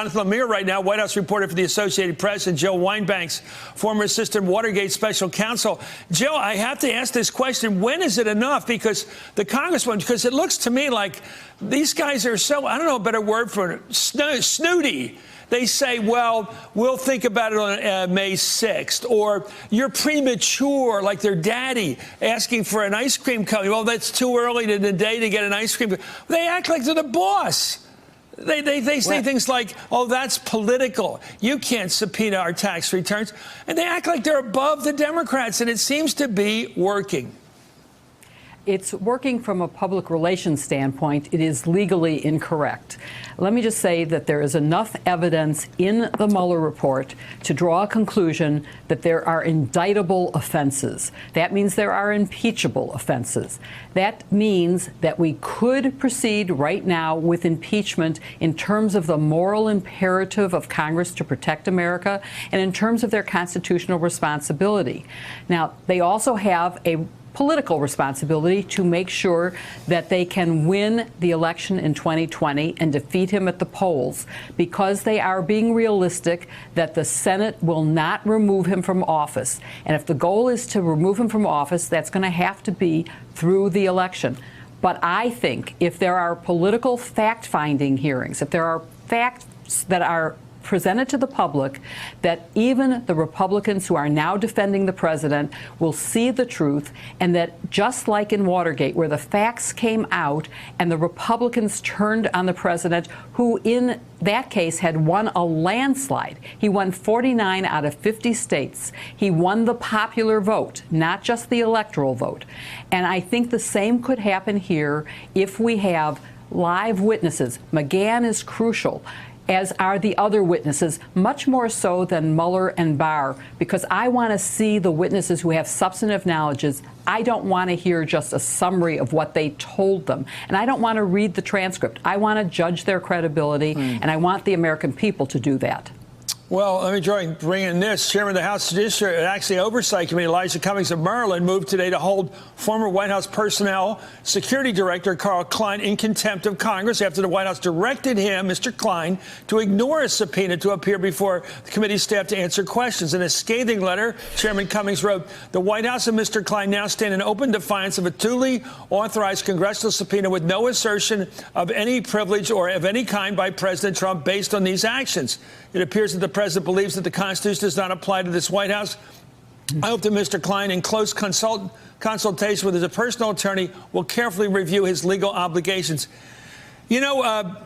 Jonathan Lemire right now, White House reporter for the Associated Press, and Joe Weinbanks, former assistant Watergate special counsel. Joe, I have to ask this question. When is it enough? Because it looks to me like these guys are so, I don't know a better word for it, snooty. They say, well, we'll think about it on May 6th. Or you're premature, like their daddy asking for an ice cream cone. Well, that's too early in the day to get an ice cream cone. They act like they're the boss. They say things like, oh, that's political. You can't subpoena our tax returns. And they act like they're above the Democrats. And it seems to be working. It's working from a public relations standpoint. It is legally incorrect. Let me just say that there is enough evidence in the Mueller report to draw a conclusion that there are indictable offenses. That means there are impeachable offenses. That means that we could proceed right now with impeachment in terms of the moral imperative of Congress to protect America and in terms of their constitutional responsibility. Now, they also have a political responsibility to make sure that they can win the election in 2020 and defeat him at the polls, because they are being realistic that the Senate will not remove him from office. And if the goal is to remove him from office, that's going to have to be through the election. But I think if there are political fact-finding hearings, if there are facts that are presented to the public, that even the Republicans who are now defending the president will see the truth, and that just like in Watergate, where the facts came out and the Republicans turned on the president, who in that case had won a landslide. He won 49 out of 50 states. He won the popular vote, not just the electoral vote. And I think the same could happen here if we have live witnesses. McGahn is crucial, as are the other witnesses, much more so than Mueller and Barr, because I want to see the witnesses who have substantive knowledges. I don't want to hear just a summary of what they told them. And I don't want to read the transcript. I want to judge their credibility, and I want the American people to do that. Well, let me bring in this. Chairman of the House Judiciary, actually Oversight Committee, Elijah Cummings of Maryland, moved today to hold former White House Personnel Security Director Carl Klein in contempt of Congress after the White House directed him, Mr. Klein, to ignore a subpoena to appear before the committee staff to answer questions. In a scathing letter, Chairman Cummings wrote, "The White House and Mr. Klein now stand in open defiance of a duly authorized congressional subpoena with no assertion of any privilege or of any kind by President Trump based on these actions. It appears that the president believes that the Constitution does not apply to this White House. I hope that Mr. Klein, in close consultation with his personal attorney, will carefully review his legal obligations." You know,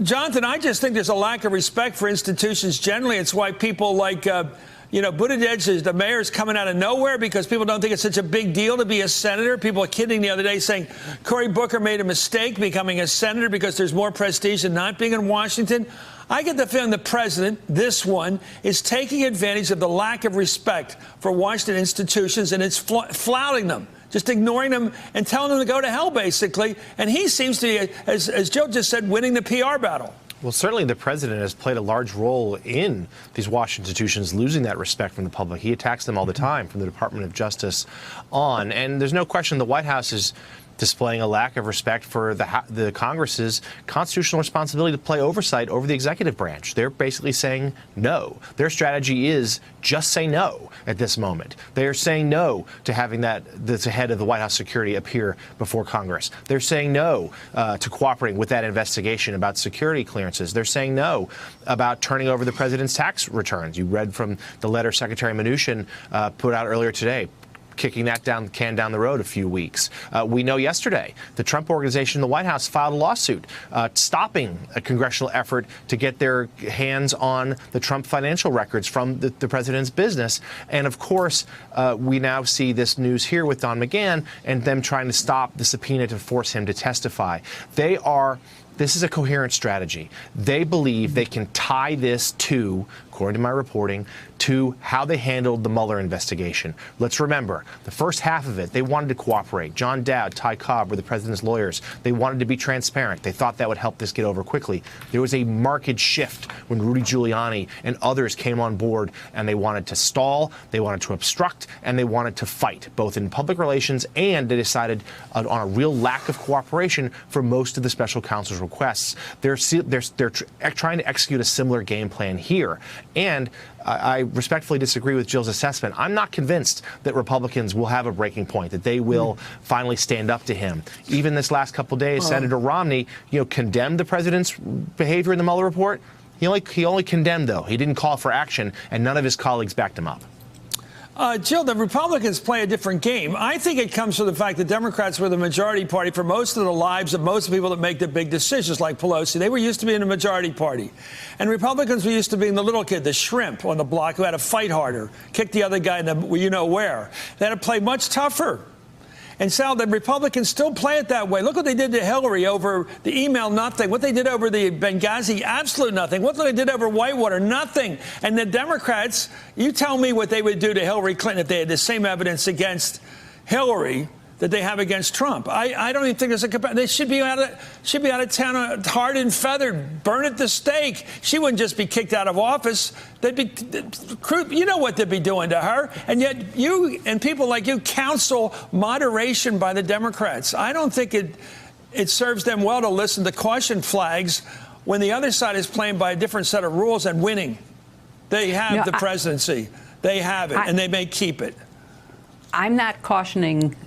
Jonathan, I just think there's a lack of respect for institutions generally. It's why people like, Buttigieg, the mayor, is coming out of nowhere because people don't think it's such a big deal to be a senator. People are kidding the other day saying Cory Booker made a mistake becoming a senator because there's more prestige than not being in Washington. I get the feeling the president, this one, is taking advantage of the lack of respect for Washington institutions, and it's flouting them, just ignoring them and telling them to go to hell, basically. And he seems to be, as Joe just said, winning the PR battle. Well, certainly the president has played a large role in these Washington institutions losing that respect from the public. He attacks them all the time, from the Department of Justice on. And there's no question the White House is displaying a lack of respect for the Congress's constitutional responsibility to play oversight over the executive branch. They're basically saying no. Their strategy is just say no at this moment. They are saying no to having the head of the White House security appear before Congress. They're saying no to cooperating with that investigation about security clearances. They're saying no about turning over the president's tax returns. You read from the letter Secretary Mnuchin put out earlier today, kicking that can down the road a few weeks. We know yesterday the Trump Organization in the White House filed a lawsuit stopping a congressional effort to get their hands on the Trump financial records from the president's business. And of course, we now see this news here with Don McGahn and them trying to stop the subpoena to force him to testify. This is a coherent strategy. They believe they can tie this to, according to my reporting, to how they handled the Mueller investigation. Let's remember, the first half of it, they wanted to cooperate. John Dowd, Ty Cobb were the president's lawyers. They wanted to be transparent. They thought that would help this get over quickly. There was a marked shift when Rudy Giuliani and others came on board, and they wanted to stall, they wanted to obstruct, and they wanted to fight, both in public relations, and they decided on a real lack of cooperation for most of the special counsel's requests. They're trying to execute a similar game plan here. And I respectfully disagree with Jill's assessment. I'm not convinced that Republicans will have a breaking point, that they will finally stand up to him. Even this last couple of days, Senator Romney, condemned the president's behavior in the Mueller report. He only condemned, though. He didn't call for action, and none of his colleagues backed him up. Jill, the Republicans play a different game. I think it comes from the fact that Democrats were the majority party for most of the lives of most people that make the big decisions, like Pelosi. They were used to being a majority party. And Republicans were used to being the little kid, the shrimp on the block who had to fight harder, kick the other guy in the you-know-where. They had to play much tougher. And Sal, the Republicans still play it that way. Look what they did to Hillary over the email, nothing. What they did over the Benghazi, absolute nothing. What they did over Whitewater, nothing. And the Democrats, you tell me what they would do to Hillary Clinton if they had the same evidence against Hillary that they have against Trump. I don't even think there's a comparison. They should be out of town, tarred and feathered, burn at the stake. She wouldn't just be kicked out of office. They'd be, you know what they'd be doing to her. And yet you and people like you counsel moderation by the Democrats. I don't think it serves them well to listen to caution flags when the other side is playing by a different set of rules and winning. They have the presidency. They have it, and they may keep it. I'm not cautioning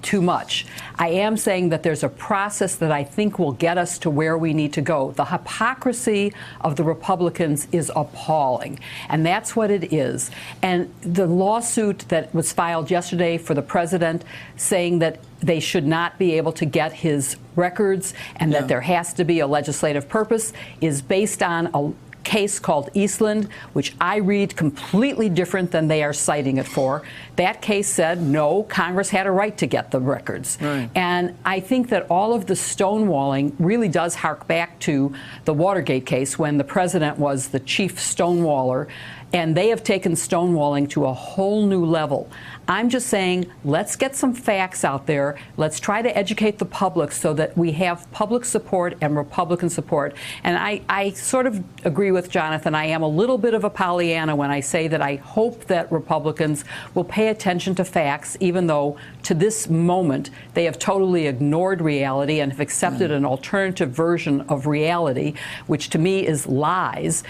too much. I am saying that there's a process that I think will get us to where we need to go. The hypocrisy of the Republicans is appalling, and that's what it is. And the lawsuit that was filed yesterday for the president saying that they should not be able to get his records and that there has to be a legislative purpose is based on a case called Eastland, which I read completely different than they are citing it for. That case said, no, Congress had a right to get the records. Right. And I think that all of the stonewalling really does hark back to the Watergate case when the president was the chief stonewaller, and they have taken stonewalling to a whole new level. I'm just saying, let's get some facts out there. Let's try to educate the public so that we have public support and Republican support. And I sort of agree with Jonathan. I am a little bit of a Pollyanna when I say that I hope that Republicans will pay attention to facts, even though to this moment they have totally ignored reality and have accepted an alternative version of reality, which to me is lies.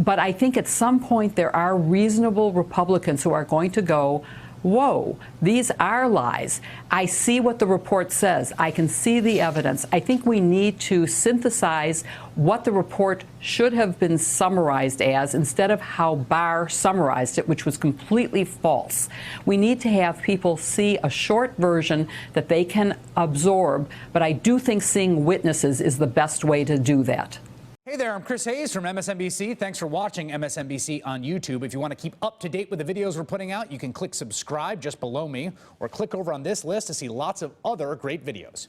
But I think at some point there are reasonable Republicans who are going to go, whoa, these are lies. I see what the report says. I can see the evidence. I think we need to synthesize what the report should have been summarized as instead of how Barr summarized it, which was completely false. We need to have people see a short version that they can absorb, but I do think seeing witnesses is the best way to do that. Hey there, I'm Chris Hayes from MSNBC. Thanks for watching MSNBC on YouTube. If you want to keep up to date with the videos we're putting out, you can click subscribe just below me or click over on this list to see lots of other great videos.